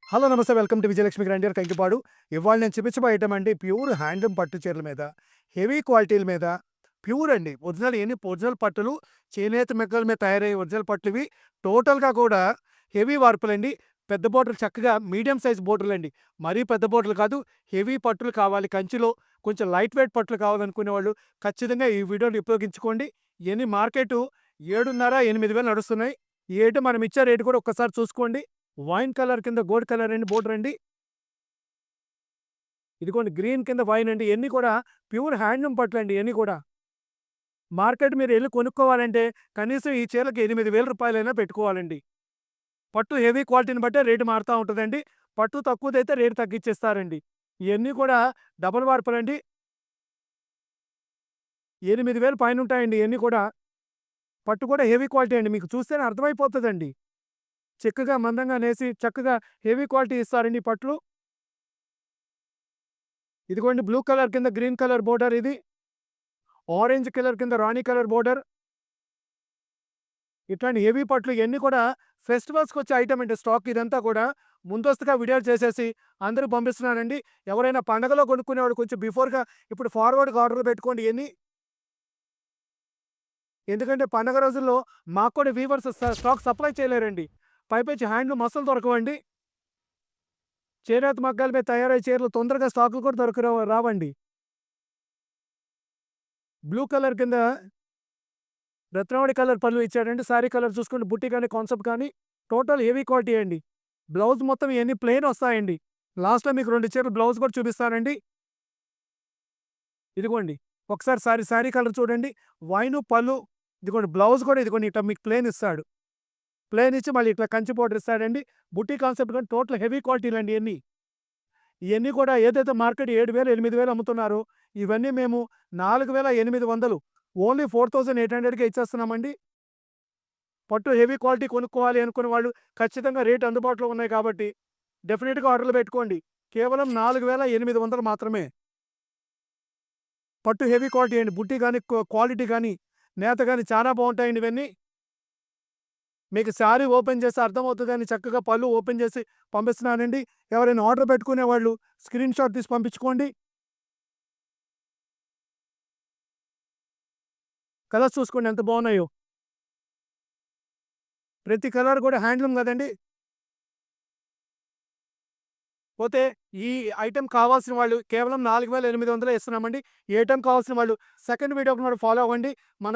Hello నమస్తే welcome to Vijayalakshmi grinder Kankipadu. ఇవాళ నేను చూపించబోయే ఐటమ్ అండి ప్యూర్ హ్యాండ్లూమ్ పట్టు చీరల మీద, హెవీ క్వాలిటీల మీద, ప్యూర్ అండి. ఒరిజినల్ పట్టులు చేనేత మెక్కల మీద తయారయ్యే ఒరిజినల్ పట్లు ఇవి. టోటల్‌గా కూడా హెవీ వార్పులండి. పెద్ద బోర్డర్లు చక్కగా మీడియం సైజ్ బోర్డర్లండి. మరీ పెద్ద బోర్డర్లు కాదు. హెవీ పట్టులు కావాలి కంచిలో కొంచెం లైట్ వెయిట్ పట్టులు కావాలనుకునే వాళ్ళు ఖచ్చితంగా ఈ వీడియోని ఉపయోగించుకోండి. ఇయన్నీ మార్కెటు 7,500, 8,000 నడుస్తున్నాయి. ఈ ఐటెమ్ మనం ఇచ్చే రేటు కూడా ఒక్కసారి చూసుకోండి. వైన్ కలర్ కింద గోల్డ్ కలర్ అండి బోర్డర్ అండి. ఇదిగోండి గ్రీన్ కింద వైన్ అండి. ఇయన్నీ కూడా ప్యూర్ హ్యాండ్లూమ్ పట్లండి ఇయన్నీ కూడా. మార్కెట్ మీరెళ్లి కొనుక్కోవాలంటే కనీసం ఈ చీరలకి రూ. 8,000 పెట్టుకోవాలండి. పట్టు హెవీ క్వాలిటీని బట్టే రేటు మారుతా ఉంటదండి. పట్టు తక్కువదైతే రేటు తగ్గిచ్చేస్తారండి. ఇయన్నీ కూడా డబుల్ వార్పులండి. 8,000 పైనుంటాయండి ఇయన్నీ కూడా. పట్టు కూడా హెవీ క్వాలిటీ అండి. మీకు చూస్తేనే అర్థమైపోతదండి. చక్కగా మందంగా నేసి చక్కగా హెవీ క్వాలిటీ ఇస్తారండి ఈ పట్లు. ఇదిగోండి బ్లూ కలర్ కింద గ్రీన్ కలర్ బోర్డర్ ఇది. ఆరెంజ్ కలర్ కింద రాణి కలర్ బోర్డర్. ఇట్లాంటి హెవీ పట్లు ఇయన్నీ కూడా ఫెస్టివల్స్‌కొచ్చే ఐటెమ్ అండి స్టాక్ ఇదంతా కూడా. ముందస్తుగా వీడియోలు చేసేసి అందరికి పంపిస్తున్నానండి. ఎవరైనా పండగలో కొనుక్కునేవాళ్ళు కొంచెం బిఫోర్‌గా ఇప్పుడు ఫార్వర్డ్‌గా ఆర్డర్‌లు పెట్టుకోండి ఇయన్నీ. ఎందుకంటే పండగ రోజుల్లో మాకు కూడా వీవర్స్ స్టాక్ సప్లై చేయలేరండి. పైపెచ్చి హ్యాండ్లూమ్ అస్సలు దొరకవండి. చేనేత మగ్గాల మీద తయారయ్యే చీరలు తొందరగా స్టాకులు కూడా రావండి. బ్లూ కలర్ కింద రత్నావళి కలర్ పళ్ళు ఇచ్చాడండి. శారీ కలర్ చూసుకుంటే బుట్టి కానీ, కాన్సెప్ట్ కానీ టోటల్ హెవీ క్వాలిటీ అండి. బ్లౌజ్ మొత్తం ఇయన్నీ ప్లెయిన్ వస్తాయండి. లాస్ట్‌లో మీకు 2 చీరలు బ్లౌజ్ కూడా చూపిస్తానండి. ఇదిగోండి. ఒకసారి శారీ కలర్ చూడండి. వైను పళ్ళు ఇదిగోండి బ్లౌజ్ కూడా ఇదిగోండి ఇట్లా మీకు ప్లెయిన్ ఇస్తాడు. ప్లెయిన్ ఇచ్చి మళ్ళీ ఇట్లా కంచి బోర్డర్ ఇస్తాడండి. బుట్టి కాన్సెప్ట్ కానీ టోటల్ హెవీ క్వాలిటీలండి ఇయన్నీ. ఇయన్నీ కూడా ఏదైతే మార్కెట్ 7,000, 8,000 అమ్ముతున్నారో ఇవన్నీ మేము 4,800 ఓన్లీ 4,800కే ఇచ్చేస్తున్నామండి. పట్టు హెవీ క్వాలిటీ కొనుక్కోవాలి అనుకునే వాళ్ళు ఖచ్చితంగా రేట్ అందుబాటులో ఉన్నాయి కాబట్టి డెఫినిట్‌గా ఆర్డర్‌లు పెట్టుకోండి. కేవలం 4,800 మాత్రమే. పట్టు హెవీ క్వాలిటీ అండి. బుట్టి గాని, క్వాలిటీ గాని, నేత గాని చాలా బావుంటాయండి ఇవన్నీ. మీకు శారీ ఓపెన్ చేస్తే అర్థమవుతదని చక్కగా పళ్ళు ఓపెన్ చేసి పంపిస్తున్నానండి. ఎవరైనా ఆర్డర్ పెట్టుకునే వాళ్ళు స్క్రీన్‌షాట్ తీసి పంపించుకోండి. కలర్స్ చూసుకోండి ఎంత బాగున్నాయో. ప్రతి కలర్ కూడా హ్యాండ్లూమ్ గదండీ! పోతే ఈ ఐటెమ్ కావాల్సిన వాళ్ళు కేవలం 4,800 ఇస్తున్నామండి. ఈ ఐటెమ్ కావాల్సిన వాళ్ళు సెకండ్ వీడియోకి కూడా ఫాలో అవ్వండి. మన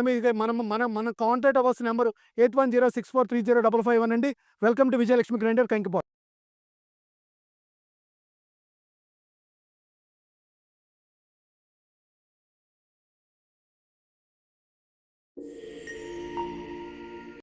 కాంటాక్ట్ అవ్వాల్సిన నంబరు 8106430551 అండి. Welcome to Vijayalakshmi grinder Kankipadu.